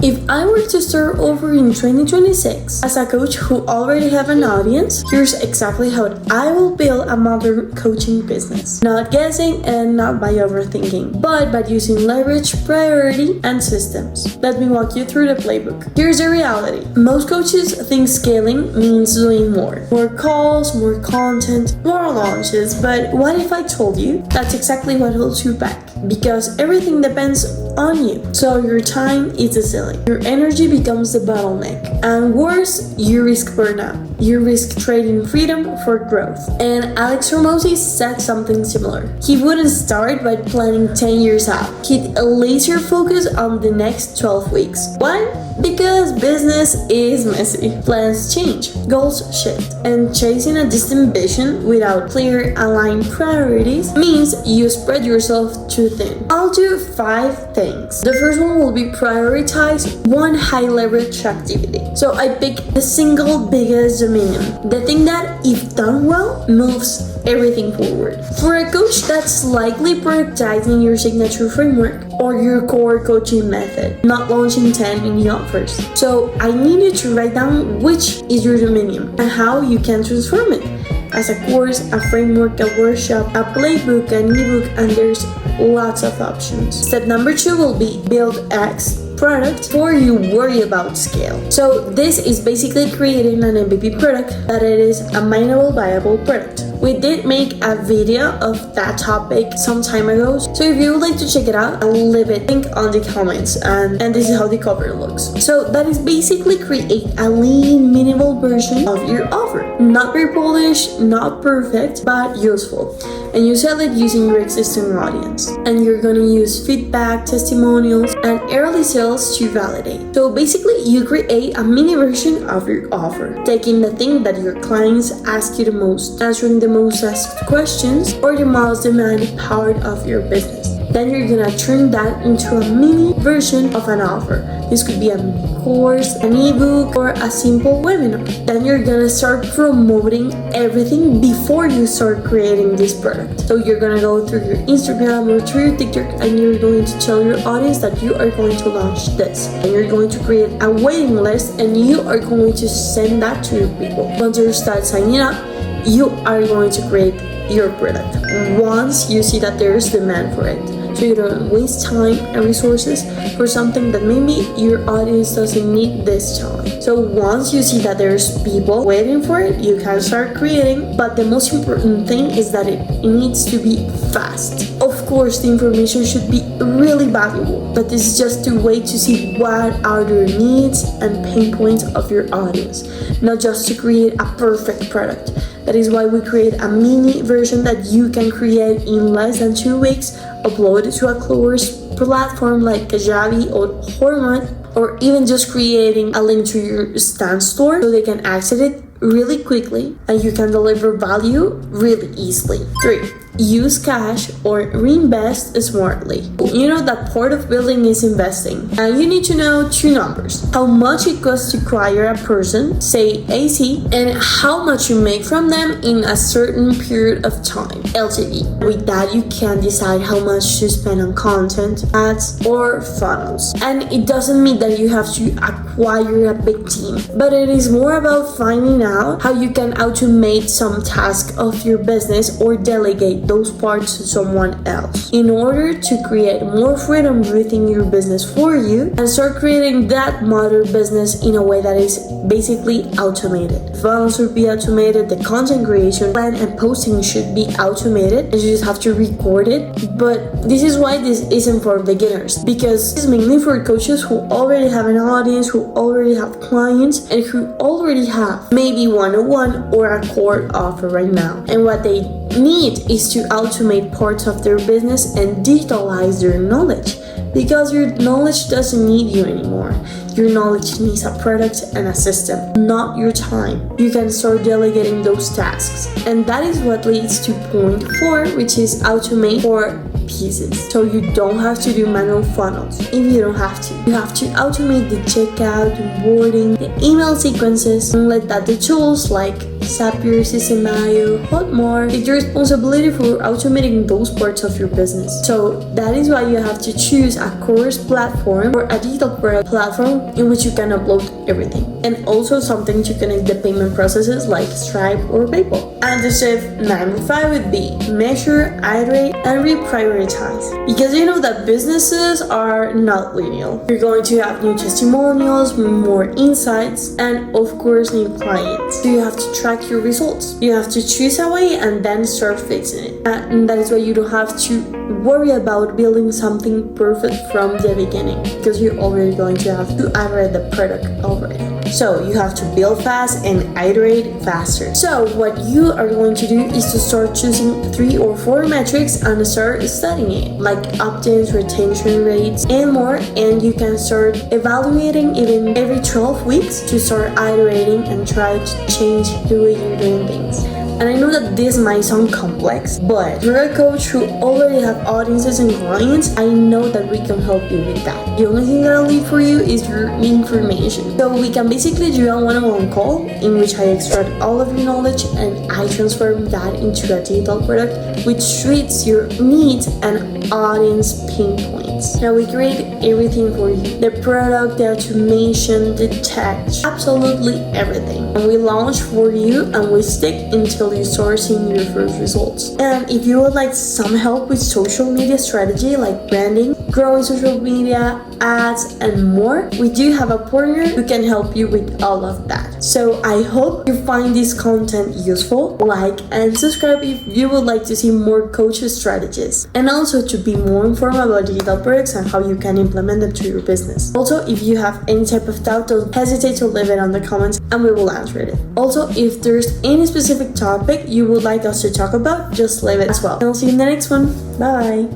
If I were to start over in 2026 as a coach who already have an audience, here's exactly how I will build a modern coaching business. Not guessing and not by overthinking, but by using leverage, priority, and systems. Let me walk you through the playbook. Here's the reality. Most coaches think scaling means doing more. More calls, more content, more launches, but what if I told you that's exactly what holds you back? Because everything depends on you. So your time is the ceiling. Your energy becomes the bottleneck. And worse, you risk burnout. You risk trading freedom for growth. And Alex Hormozi said something similar. He wouldn't start by planning 10 years out. He'd laser focus on the next 12 weeks. Why? Because business is messy. Plans change, goals shift, and chasing a distant vision without clear, aligned priorities means you spread yourself too thin. I'll do 5 things. The first one will be prioritize one high leverage activity. So I pick the single biggest dominion, the thing that, if done well, moves everything forward. For a coach, that's likely prioritizing your signature framework or your core coaching method, not launching 10 mini offers. So I need you to write down which is your dominion and how you can transform it. As a course, a framework, a workshop, a playbook, an ebook, and there's lots of options. Step number 2 will be build X product before you worry about scale. So this is basically creating an MVP product that it is a minable, viable product. We did make a video of that topic some time ago, so if you would like to check it out, I'll leave it link on the comments, and this is how the cover looks. So that is basically create a lean, minimal version of your offer. Not very polished, not perfect, but useful. And you sell it using your existing audience. And you're gonna use feedback, testimonials, and early sales to validate. So basically, you create a mini version of your offer, taking the thing that your clients ask you the most, answering the most asked questions, or the most demanded part of your business. Then you're gonna turn that into a mini version of an offer. This could be a course, an ebook, or a simple webinar. Then you're gonna start promoting everything before you start creating this product. So you're gonna go through your Instagram or through your TikTok, and you're going to tell your audience that you are going to launch this. And you're going to create a waiting list, and you are going to send that to your people. Once you start signing up, you are going to create your product once you see that there's demand for it. So you don't waste time and resources for something that maybe your audience doesn't need this time. So once you see that there's people waiting for it, you can start creating. But the most important thing is that it needs to be fast. Of course, the information should be really valuable, but this is just a way to see what are their needs and pain points of your audience, not just to create a perfect product. That is why we create a mini version that you can create in less than 2 weeks, upload it to a course platform like Kajabi or Hormone, or even just creating a link to your stand store so they can access it really quickly and you can deliver value really easily. 3. Use cash or reinvest smartly. You know that part of building is investing, and you need to know 2 numbers: how much it costs to acquire a person, say AC, and how much you make from them in a certain period of time, LTV. With that, you can decide how much to spend on content, ads, or funnels. And it doesn't mean that you have to acquire a big team, but it is more about finding out how you can automate some task of your business or delegate those parts to someone else in order to create more freedom within your business for you and start creating that modern business in a way that is basically automated. Funnels should be automated, the content creation plan and posting should be automated, and you just have to record it. But this is why this isn't for beginners, because it's mainly for coaches who already have an audience, who already have clients, and who already have maybe 101 or a core offer right now. And what they need is to automate parts of their business and digitalize their knowledge, because your knowledge doesn't need you anymore. Your knowledge needs a product and a system, not your time. You can start delegating those tasks, and that is what leads to point 4, which is automate 4 pieces. So you don't have to do manual funnels if you don't have to. You have to automate the checkout, onboarding, the email sequences, and let that the tools like Zapier, System.io, Hotmart. Take the responsibility for automating those parts of your business. So that is why you have to choose a course platform or a digital product platform in which you can upload everything, and also something to connect the payment processes like Stripe or PayPal. And the step number 5 would be measure, iterate, and reprioritize. Because you know that businesses are not linear. You're going to have new testimonials, more insights, and of course new clients. So you have to track your results. You have to choose a way and then start fixing it. And that is why you don't have to worry about building something perfect from the beginning, because you're already going to have to iterate the product already. So you have to build fast and iterate faster. So what you are going to do is to start choosing 3 or 4 metrics and start studying it, like opt-ins, retention rates, and more. And you can start evaluating even every 12 weeks to start iterating and try to change the way you're doing things. And I know that this might sound complex, but you're a coach who already have audiences and clients. I know that we can help you with that. The only thing that I'll need for you is your information. So we can basically do a one-on-one call in which I extract all of your knowledge and I transform that into a digital product which suits your needs and audience pain points. Now we create everything for you. The product, the automation, the text, absolutely everything. And we launch for you and we stick until you start seeing your first results. And if you would like some help with social media strategy like branding, growing social media, ads, and more, we do have a partner who can help you with all of that. So I hope you find this content useful. Like and subscribe if you would like to see more coach strategies, and also to be more informed about digital products and how you can implement them to your business. Also, if you have any type of doubt, don't hesitate to leave it on the comments and we will answer it. Also, if there's any specific topic you would like us to talk about, just leave it as well. And I'll see you in the next one. Bye.